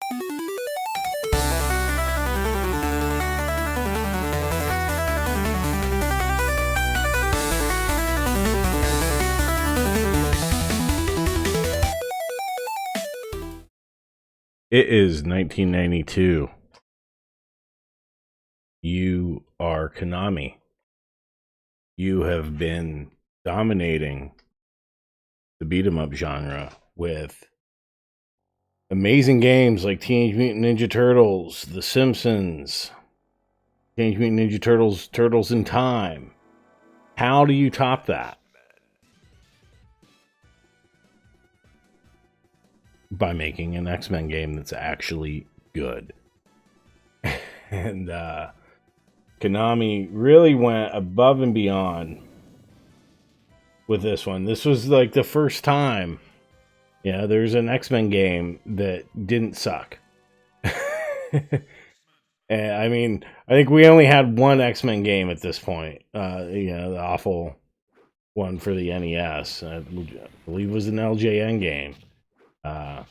It is 1992. You are Konami. You have been dominating the beat 'em up genre with amazing games like Teenage Mutant Ninja Turtles, The Simpsons, Teenage Mutant Ninja Turtles, Turtles in Time. How do you top that? By making an X-Men game that's actually good. And Konami really went above and beyond with this one. This was like the first time, there's an X-Men game that didn't suck. And I mean, I think we only had one X-Men game at this point. The awful one for the NES. I believe it was an LJN game that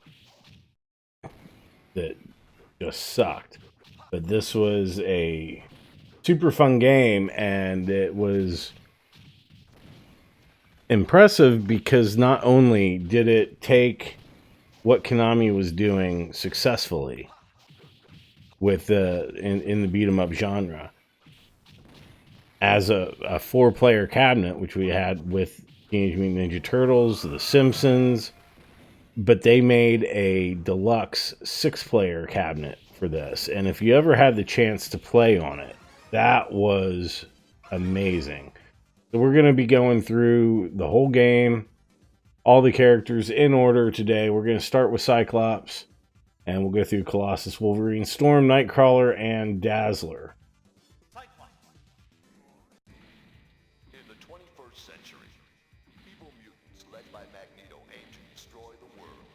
just sucked. But this was a super fun game, and it was impressive because not only did it take what Konami was doing successfully with in the beat 'em up genre as a 4-player cabinet, which we had with Teenage Mutant Ninja Turtles, The Simpsons, but they made a deluxe 6-player cabinet for this. And if you ever had the chance to play on it, that was amazing. So we're going to be going through the whole game, all the characters in order today. We're going to start with Cyclops, and we'll go through Colossus, Wolverine, Storm, Nightcrawler, and Dazzler. In the 21st century, evil mutants led by Magneto aim to destroy the world.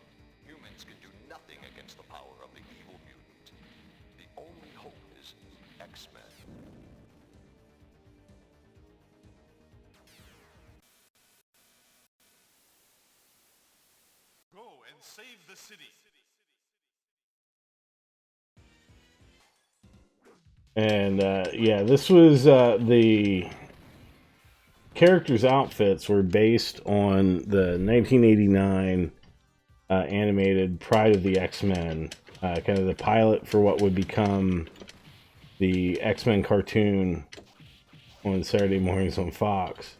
Humans can do nothing against the power of the evil mutant. The only hope is X-Men. Go and save the city. And this was the characters' outfits were based on the 1989 animated Pride of the X-Men, kind of the pilot for what would become the X-Men cartoon on Saturday mornings on Fox.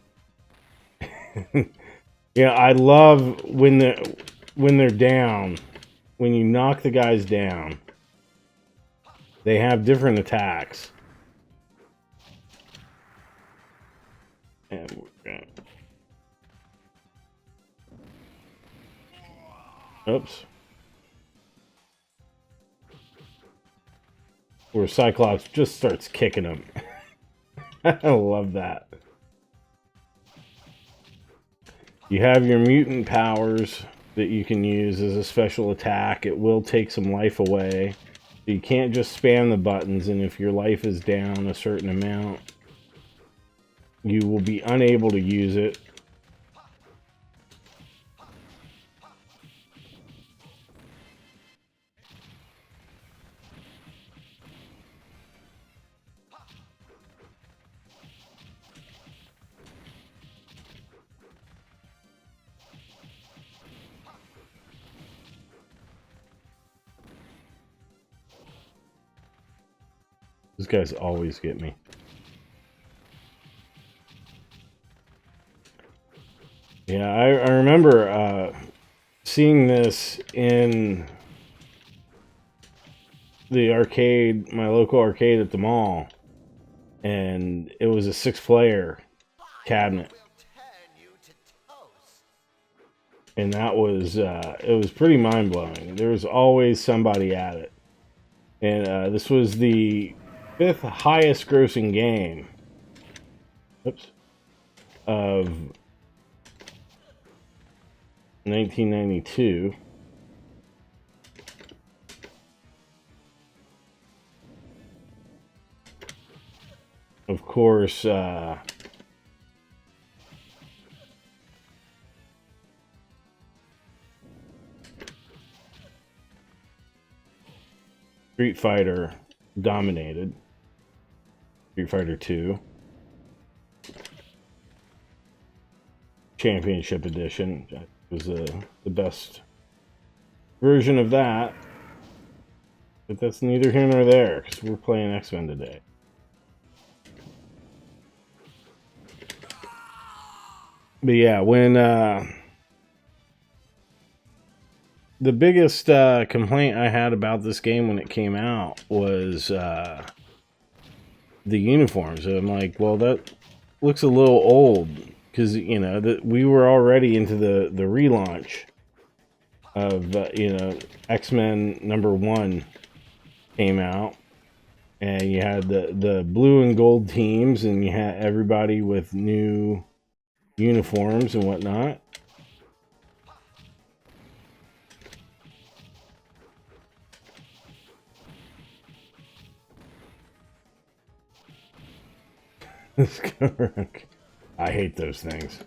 I love when they're down, when you knock the guys down. They have different attacks. And we're gonna... Oops. Where Cyclops just starts kicking them. I love that. You have your mutant powers that you can use as a special attack. It will take some life away. You can't just spam the buttons, and if your life is down a certain amount, you will be unable to use it. These guys always get me. Yeah, I remember seeing this in the arcade, my local arcade at the mall, and it was a 6-player cabinet. And that was, it was pretty mind-blowing. There was always somebody at it. And this was the 5th highest grossing game of 1992. Of course, Street Fighter dominated. Street Fighter 2. Championship Edition was the best version of that. But that's neither here nor there, because we're playing X-Men today. But yeah, when the biggest complaint I had about this game when it came out was the uniforms. I'm like, well, that looks a little old, because you know that we were already into the relaunch of X-Men #1 came out, and you had the blue and gold teams, and you had everybody with new uniforms and whatnot. I hate those things.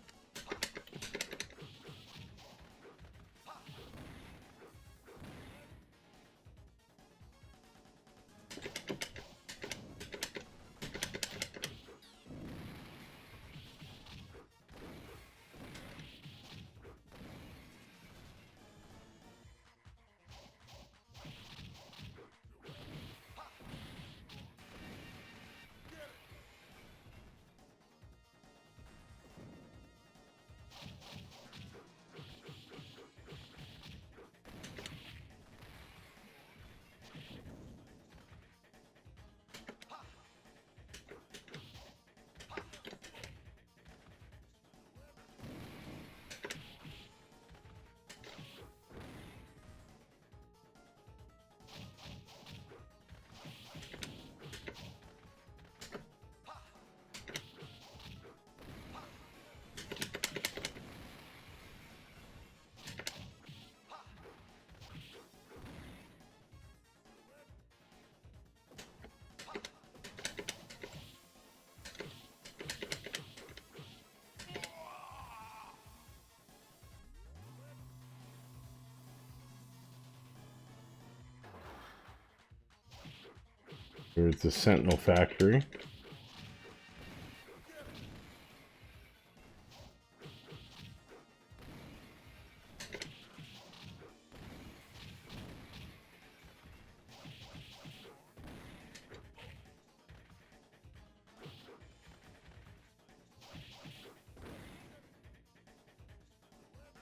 There's the Sentinel factory.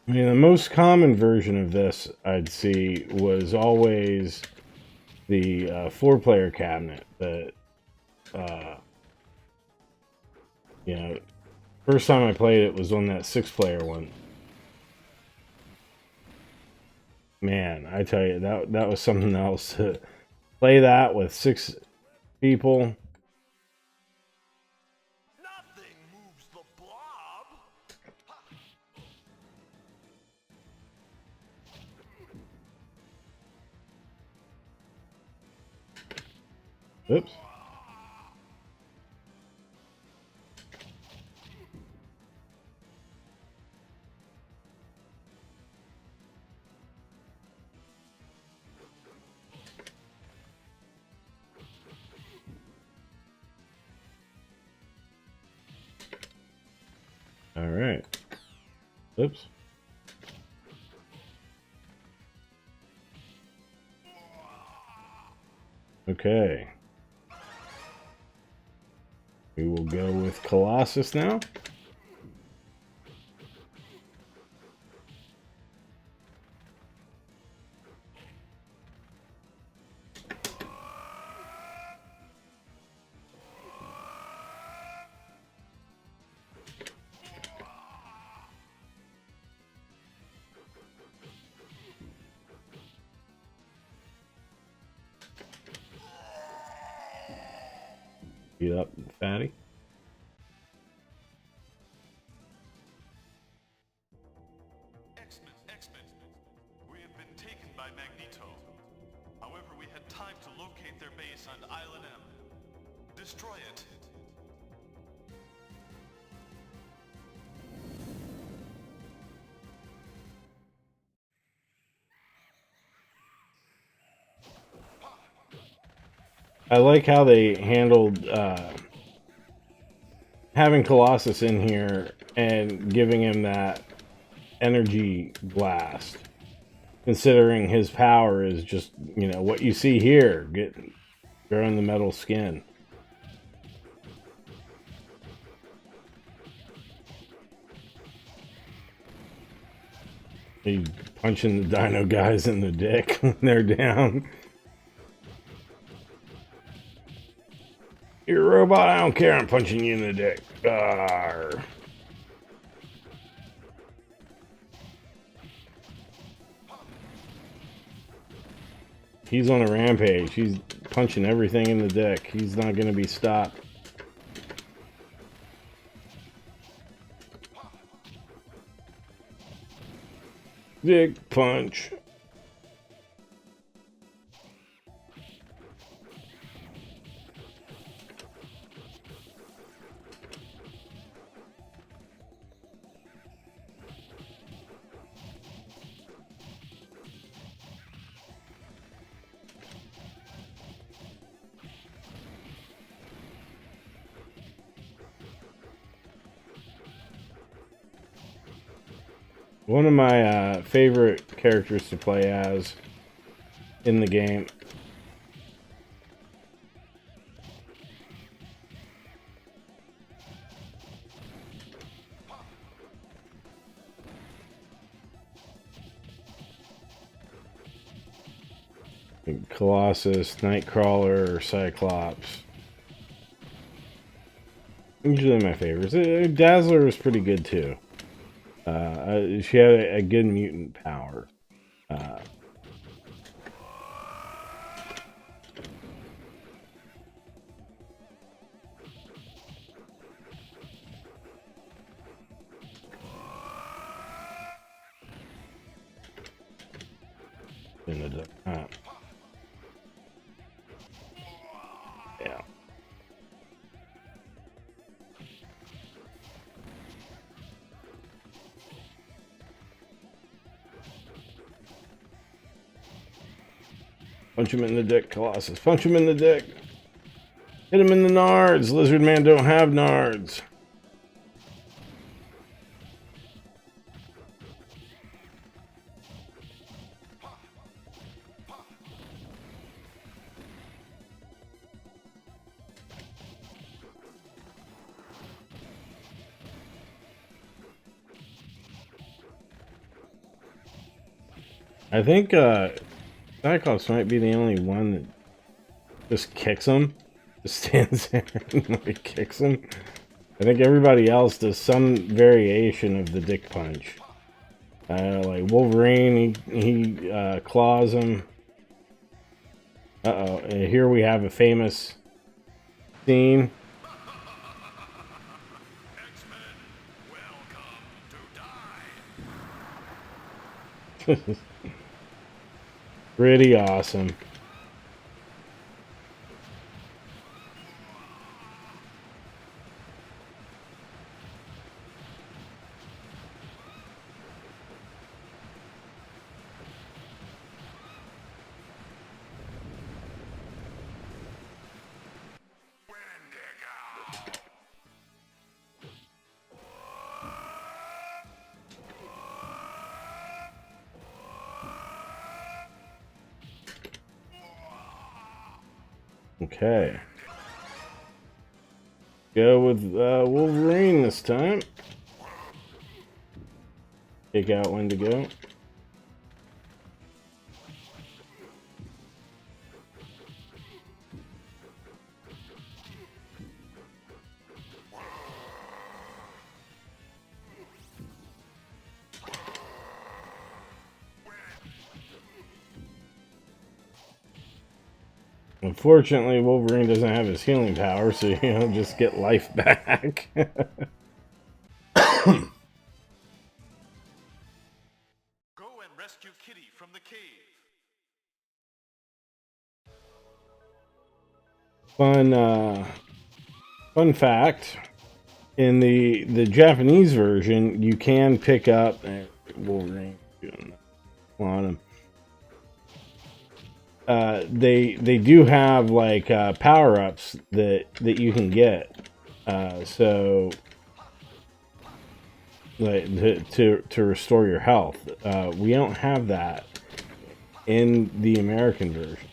I mean, the most common version of this I'd see was always the 4-player cabinet. That first time I played it was on that 6-player one. Man, I tell you, that was something else to play that with 6 people. Nothing moves the blob. Oops. All right. Oops. Okay. We will go with Colossus now. Get up, fatty. X-Men. We have been taken by Magneto. However, we had time to locate their base on Island M. Destroy it. I like how they handled having Colossus in here and giving him that energy blast. Considering his power is just, you know, what you see here, growing the metal skin. He's punching the dino guys in the dick when they're down. You're a robot, I don't care, I'm punching you in the dick. Arr. He's on a rampage. He's punching everything in the dick. He's not going to be stopped. Dick punch. One of my favorite characters to play as in the game. Colossus, Nightcrawler, Cyclops. Usually my favorites. Dazzler is pretty good too. She had a good mutant power. Yeah. Punch him in the dick, Colossus. Punch him in the dick. Hit him in the nards. Lizard Man don't have nards. I think Cyclops might be the only one that just kicks him. Just stands there and like kicks him. I think everybody else does some variation of the dick punch. Like Wolverine, he claws him. Uh-oh, and here we have a famous scene. X-Men, welcome to die. Pretty awesome. Okay. Go with Wolverine this time. Take out Wendigo. Unfortunately, Wolverine doesn't have his healing power, so he'll just get life back. Go and rescue Kitty from the cave. Fun fact: in the Japanese version, you can pick up Wolverine on him. they do have like power ups that you can get. So like to restore your health. We don't have that in the American version.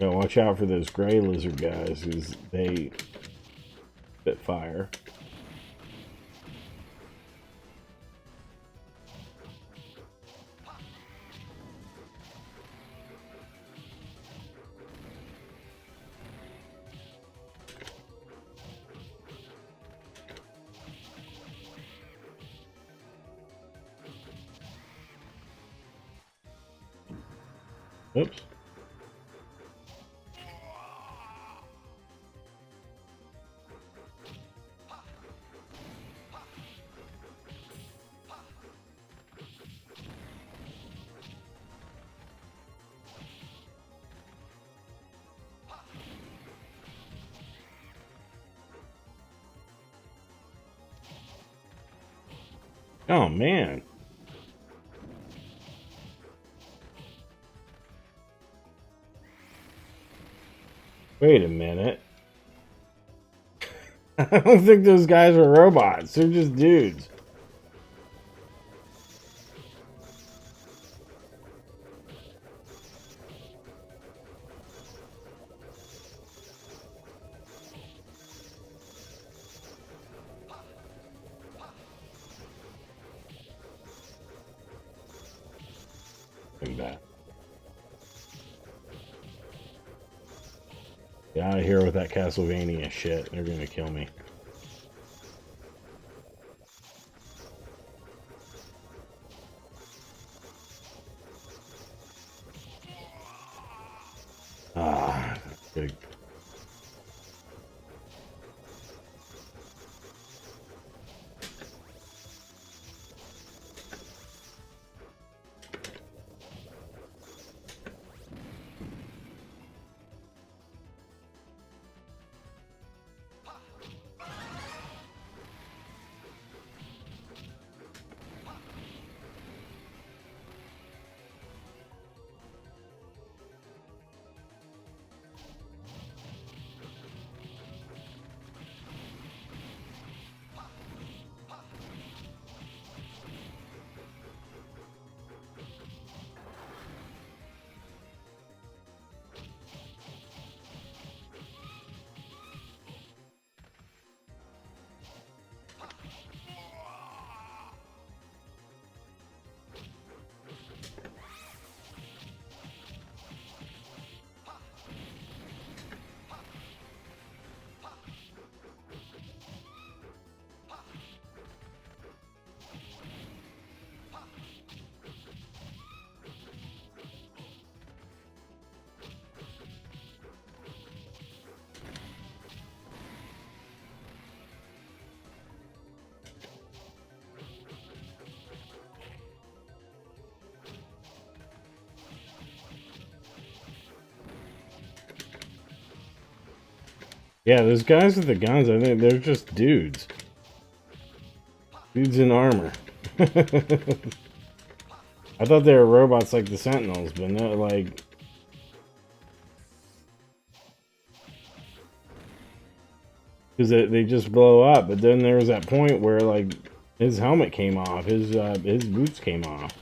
So watch out for those gray lizard guys, because they spit fire. Oops. Oh man. Wait a minute. I don't think those guys are robots. They're just dudes. Like that. Get out of here with that Castlevania shit. They're gonna kill me. Ah, good. Yeah, those guys with the guns, I think they're just dudes. Dudes in armor. I thought they were robots like the Sentinels, but no, like... Because they just blow up, but then there was that point where, like, his helmet came off, his boots came off.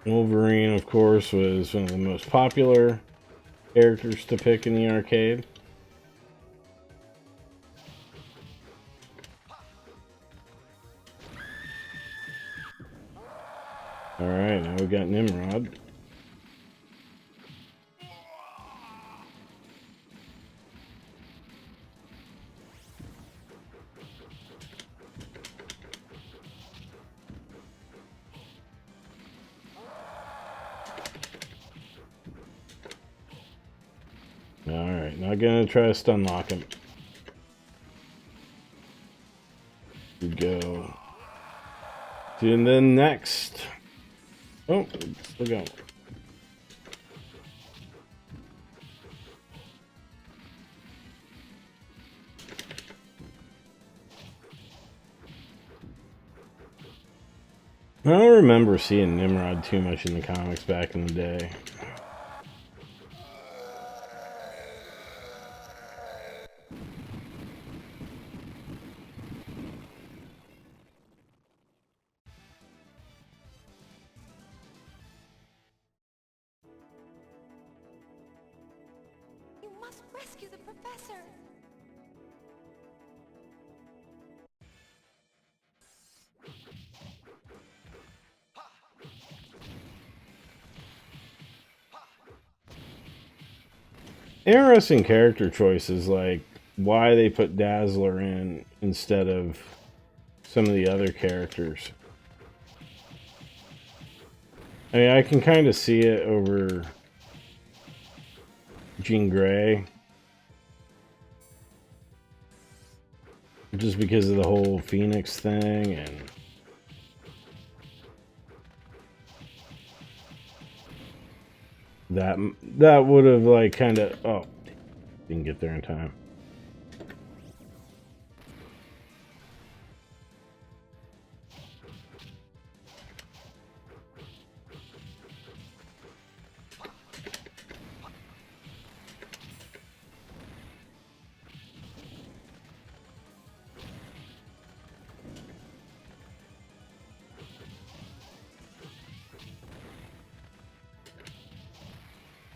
Wolverine, of course, was one of the most popular characters to pick in the arcade. Alright, now we got Nimrod. not gonna try to stun lock him. We go to the next. Oh, still going. I don't remember seeing Nimrod too much in the comics back in the day. You must rescue the professor. Interesting character choices, like why they put Dazzler in instead of some of the other characters. I mean, I can kind of see it over Jean Grey, just because of the whole Phoenix thing, and that would have like kind of didn't get there in time.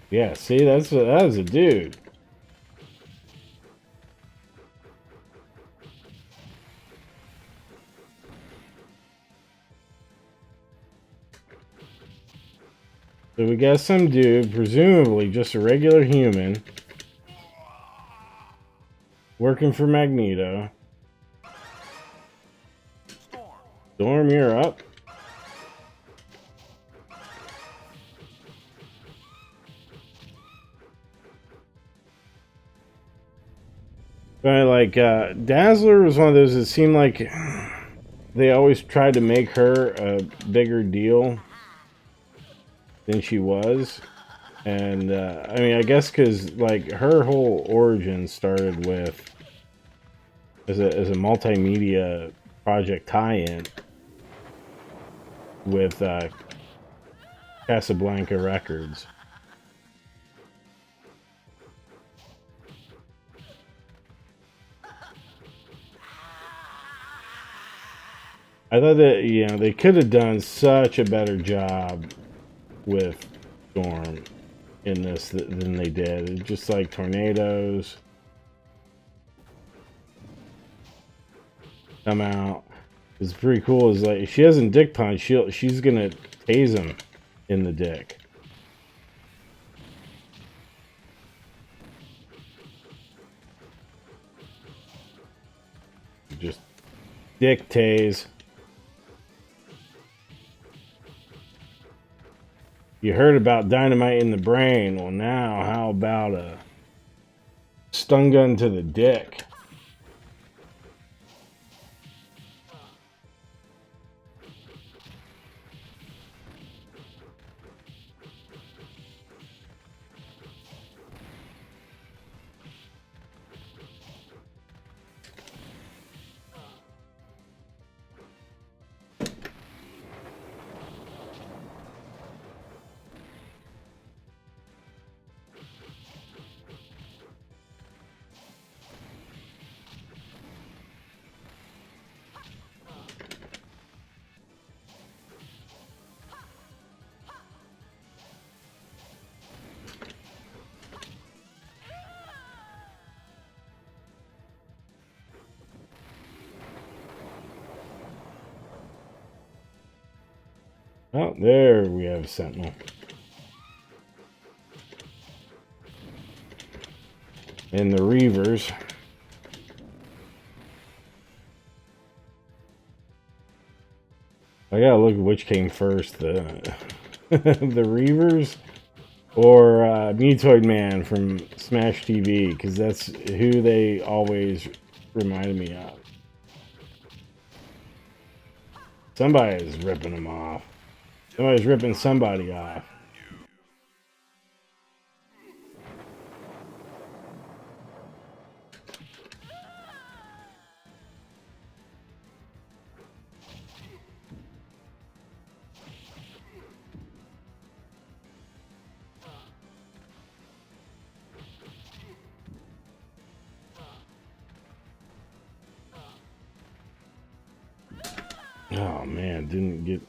Yeah, see, that was a dude. So we got some dude, presumably just a regular human, working for Magneto. Storm, you're up. But like Dazzler was one of those that seemed like they always tried to make her a bigger deal than she was. And I mean, I guess because like her whole origin started with as a multimedia project tie-in with Casablanca Records. I thought that, you know, they could have done such a better job with Storm in this than they did. It's just like tornadoes come out. It's pretty cool. Is like if she doesn't dick punch, she's gonna tase him in the dick. Just dick tase. You heard about dynamite in the brain. Well, now how about a stun gun to the dick? Oh, there we have a Sentinel. And the Reavers. I gotta look at which came first. The the Reavers Or Mutoid Man from Smash TV, because that's who they always reminded me of. Somebody's ripping them off. Somebody's ripping somebody off. Oh man, didn't get.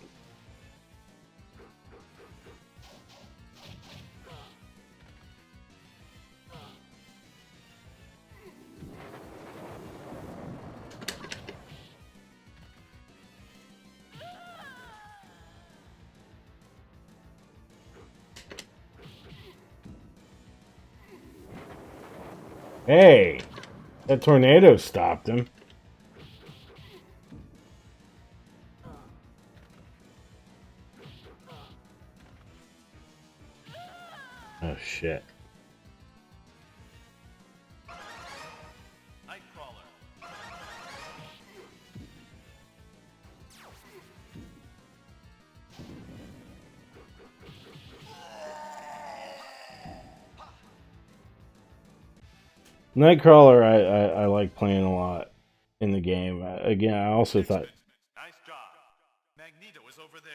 Hey, that tornado stopped him. Oh shit. Nightcrawler. Nightcrawler, I like playing a lot in the game. Again, I also thought Nice job. Magneto is over there.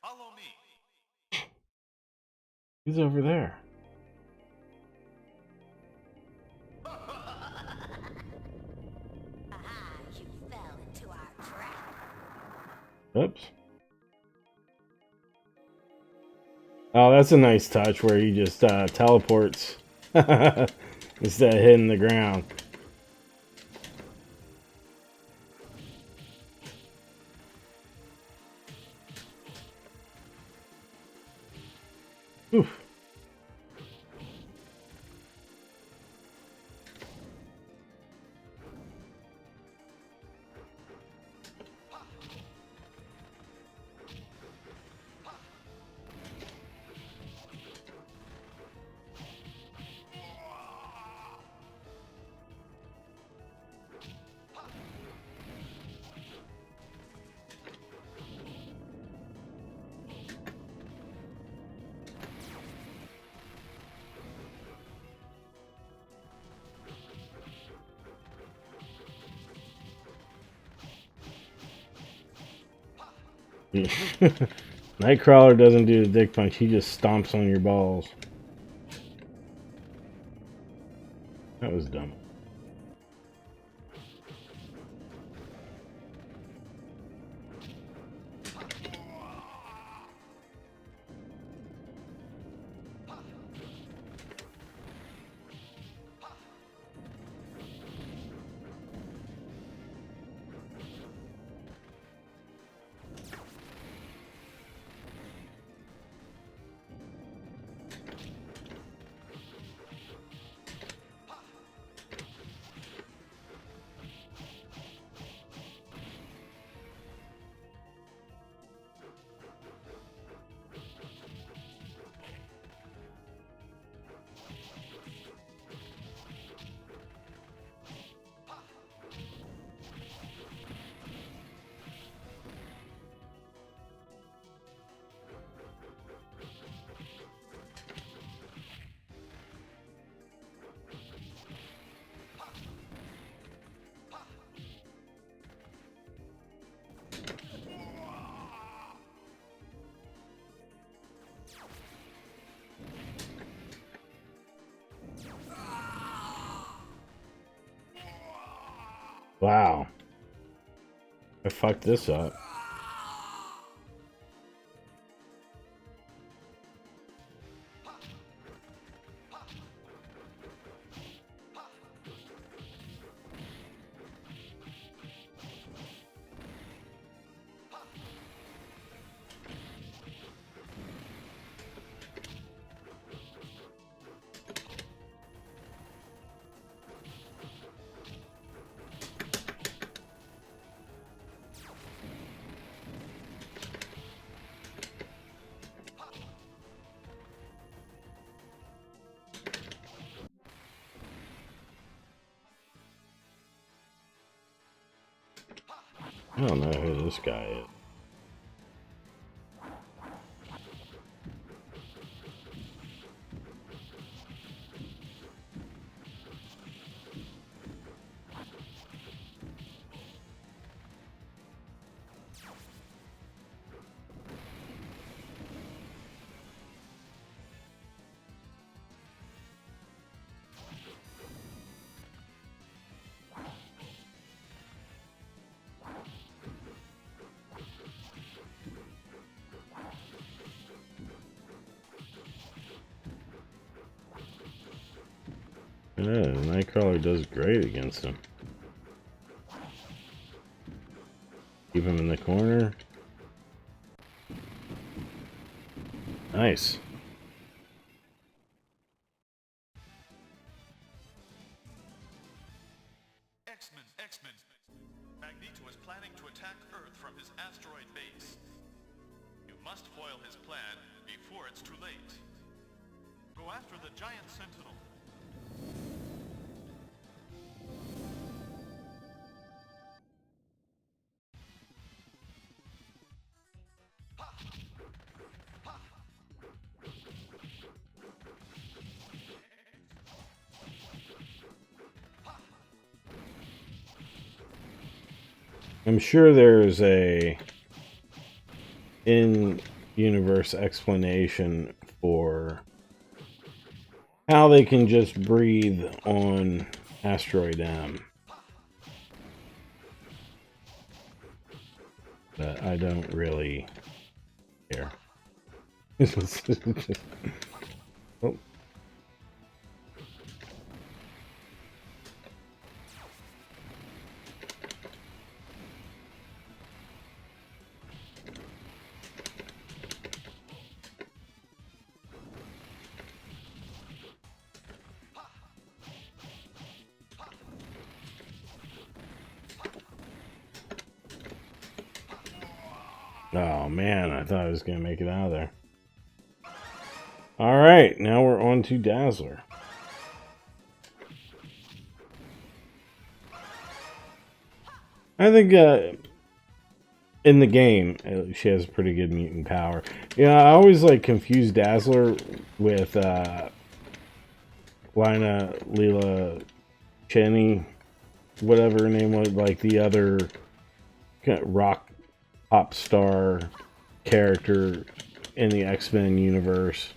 Follow me. he's over there. Aha, you fell into our trap. Oops. Oh, that's a nice touch where he just teleports instead of hitting the ground. Oof. Nightcrawler doesn't do the dick punch, he just stomps on your balls. That was dumb. Wow. I fucked this up. I don't know who this guy is. Yeah, Nightcrawler does great against him. Keep him in the corner. Nice. X-Men. Magneto is planning to attack Earth from his asteroid base. You must foil his plan before it's too late. Go after the giant sentinel. I'm sure there's a in-universe explanation for how they can just breathe on Asteroid M. But I don't really care. Oh. Oh man, I thought I was gonna make it out of there. Alright, now we're on to Dazzler. I think in the game, she has pretty good mutant power. Yeah, I always like confuse Dazzler with Lina Leela Cheney, whatever her name was, like the other kind of rock pop star character in the X-Men universe.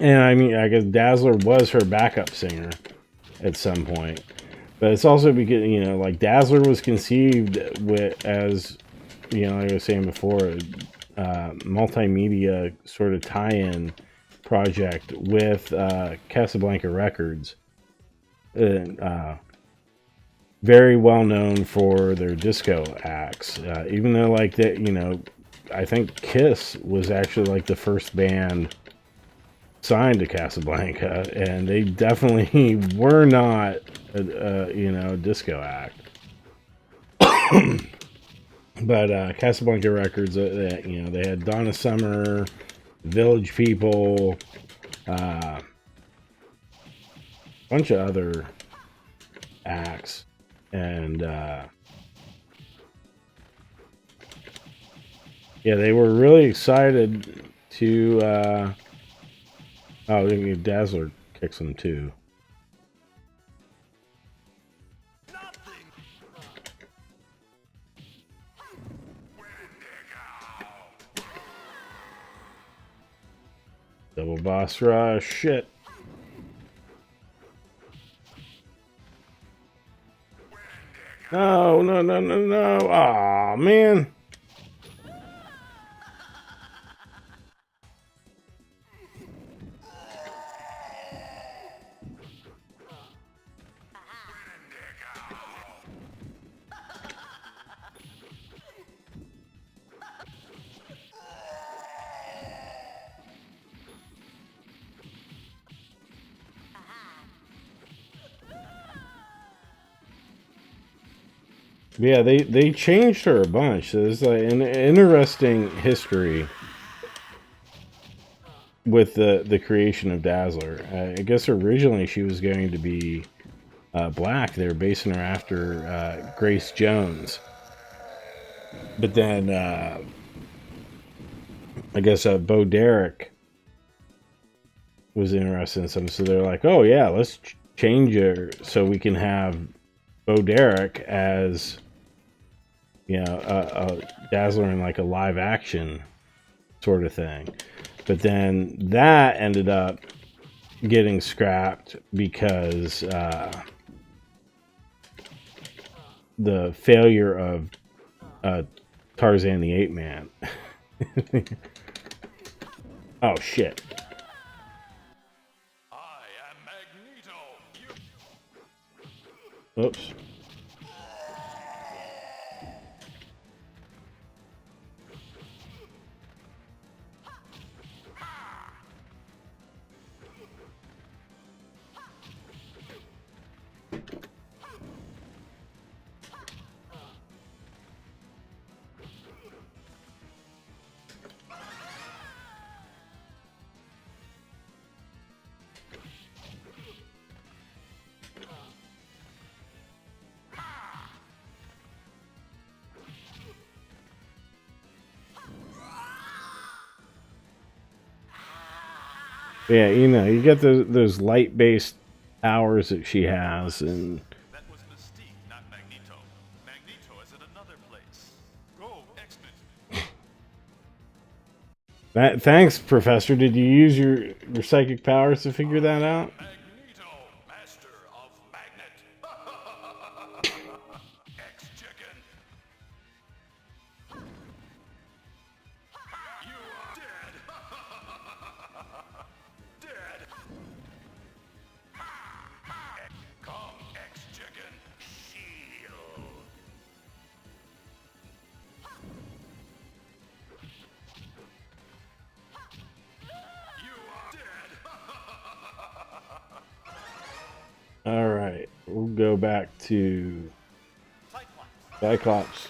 And I mean, I guess Dazzler was her backup singer at some point. But it's also because, you know, like Dazzler was conceived as, you know, like I was saying before, multimedia sort of tie-in project with Casablanca Records. Very well known for their disco acts. Even though, like, that, you know, I think Kiss was actually like the first band signed to Casablanca, and they definitely were not you know, a disco act. But Casablanca Records, you know, they had Donna Summer, Village People, a bunch of other acts, and yeah, they were really excited to oh, Dazzler kicks them too. Double boss rush, shit. No. Aw, man. Yeah, they changed her a bunch. So there's like an interesting history with the creation of Dazzler. I guess originally she was going to be black. They were basing her after Grace Jones, But then I guess Bo Derek was interested in something, so they're like, "Oh yeah, let's change it so we can have Bo Derek as a Dazzler in like a live action sort of thing." But then that ended up getting scrapped because the failure of Tarzan the Ape Man. Oh shit. I am Magneto. Oops. Yeah, you get those light-based powers that she has, and That was Mystique, not Magneto. Magneto is in another place. Go, X-Men. thanks, Professor. Did you use your psychic powers to figure that out? Magneto, master of magnet. X-Chicken. You are dead. Dead. Come, X-Chicken. Shield. You are dead. All right, we'll go back to Cyclops. Cyclops.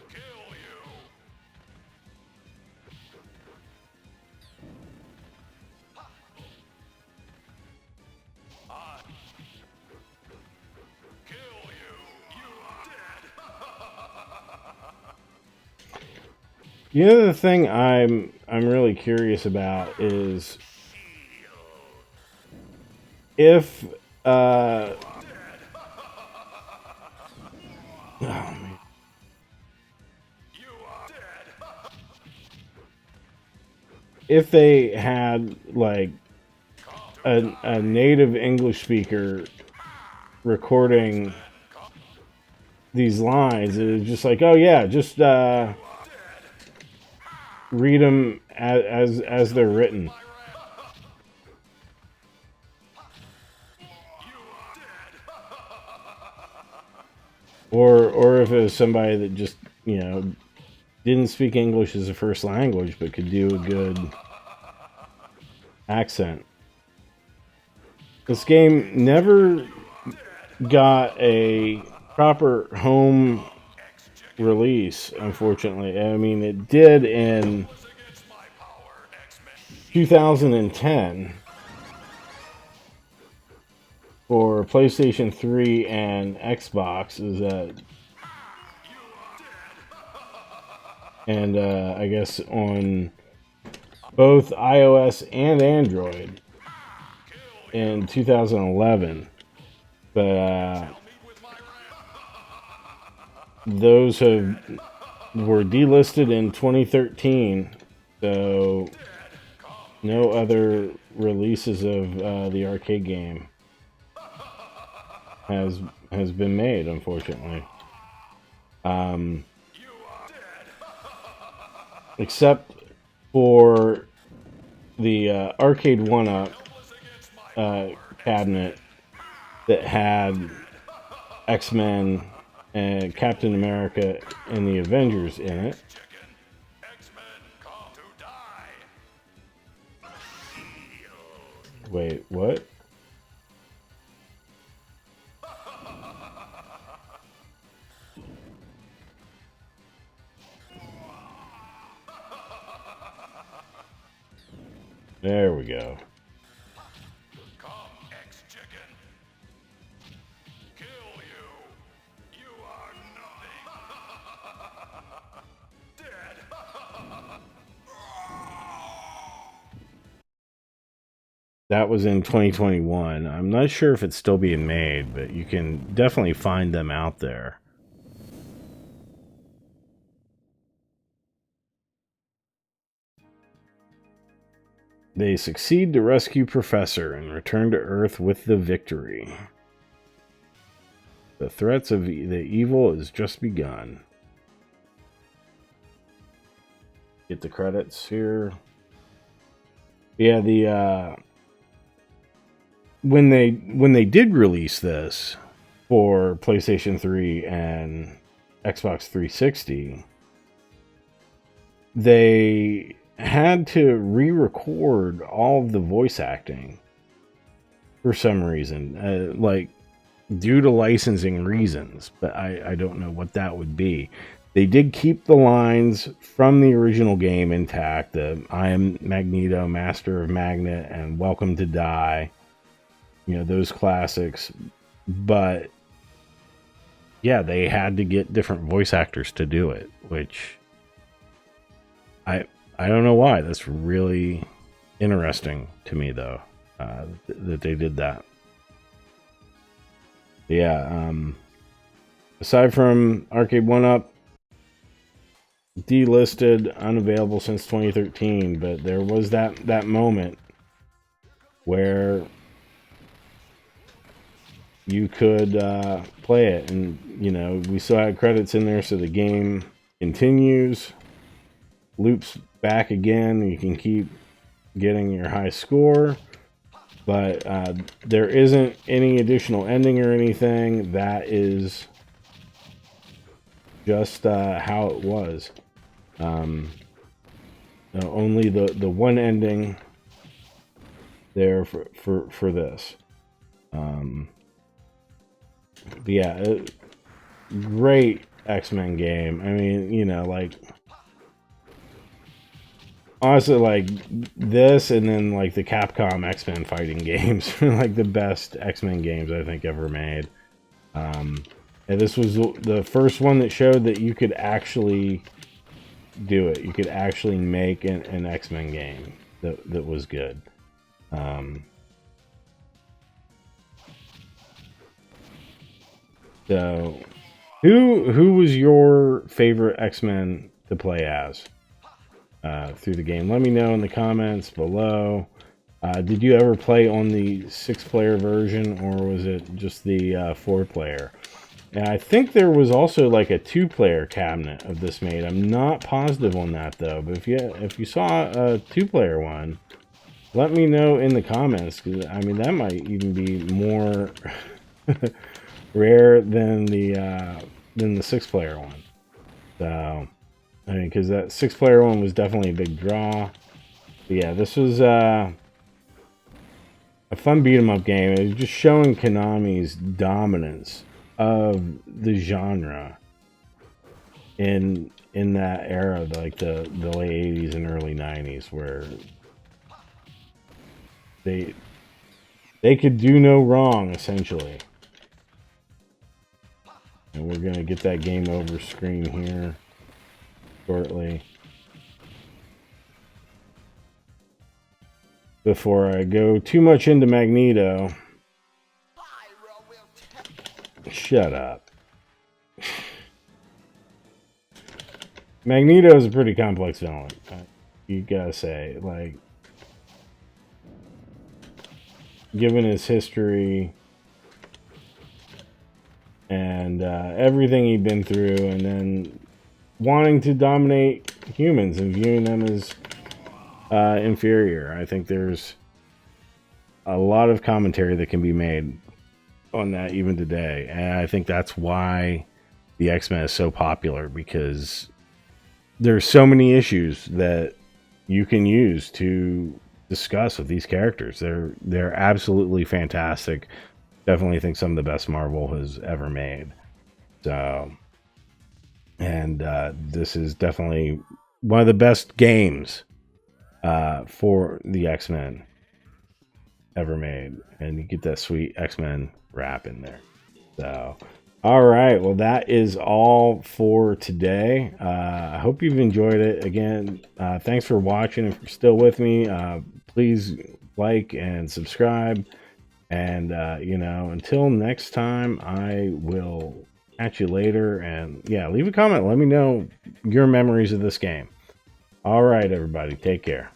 Kill you. I kill you. You are dead. You know, the thing I'm really curious about is if oh man. You are dead. If they had like a native English speaker recording these lines, it was just like, oh yeah, just read them as they're written. Or if it was somebody that just, didn't speak English as a first language but could do a good accent. This game never got a proper home release, unfortunately. I mean, it did in 2010 for PlayStation 3 and Xbox. And I guess on both iOS and Android in 2011. But those were delisted in 2013, so no other releases of the arcade game has been made, unfortunately. Except for the arcade 1-up cabinet that had X-Men and Captain America and the Avengers in it. X-Men come to die. Wait, what? There we go. Come, X-Chicken. Kill you. You That was in 2021. I'm not sure if it's still being made, but you can definitely find them out there. They succeed to rescue Professor and return to Earth with the victory. The threats of the evil has just begun. Get the credits here. Yeah, the when they did release this for PlayStation 3 and Xbox 360, they had to re-record all of the voice acting for some reason, like due to licensing reasons, but I don't know what that would be. They did keep the lines from the original game intact. I am Magneto, Master of Magnet, and Welcome to Die. You know, those classics. But yeah, they had to get different voice actors to do it, which I don't know why. That's really interesting to me, though, that they did that. Yeah, aside from Arcade 1-Up, delisted, unavailable since 2013, but there was that moment where you could play it, and you know, we still had credits in there, so the game continues, loops back again, you can keep getting your high score, but there isn't any additional ending or anything. That is just how it was. Only the one ending there for this. But yeah, great X-Men game. I mean, you know, like honestly, like this, and then like the Capcom X-Men fighting games, like the best X-Men games I think ever made. And this was the first one that showed that you could actually do it. You could actually make an X-Men game that was good. So, who was your favorite X-Men to play as through the game? Let me know in the comments below. Did you ever play on the 6-player version, or was it just the 4-player? And I think there was also like a 2-player cabinet of this made. I'm not positive on that though. But if you saw a 2-player one, let me know in the comments, because I mean that might even be more rare than the 6-player one. So I mean, because that 6-player one was definitely a big draw. But yeah, this was a fun beat 'em up game. It was just showing Konami's dominance of the genre in that era, like the late 80s and early 90s, where they could do no wrong, essentially. And we're gonna get that game over screen here shortly. Before I go too much into Magneto. Shut up. Magneto is a pretty complex villain. You gotta say, like, given his history and everything he'd been through, and then wanting to dominate humans and viewing them as inferior. I think there's a lot of commentary that can be made on that even today, and I think that's why the X-Men is so popular, because there's so many issues that you can use to discuss with these characters. They're absolutely fantastic. Definitely think some of the best Marvel has ever made. So, and this is definitely one of the best games for the X-Men ever made, and you get that sweet X-Men rap in there. So, all right, well, that is all for today. I hope you've enjoyed it. Again, thanks for watching. If you're still with me, please like and subscribe. And, you know, until next time, I will catch you later. And yeah, leave a comment. Let me know your memories of this game. All right, everybody. Take care.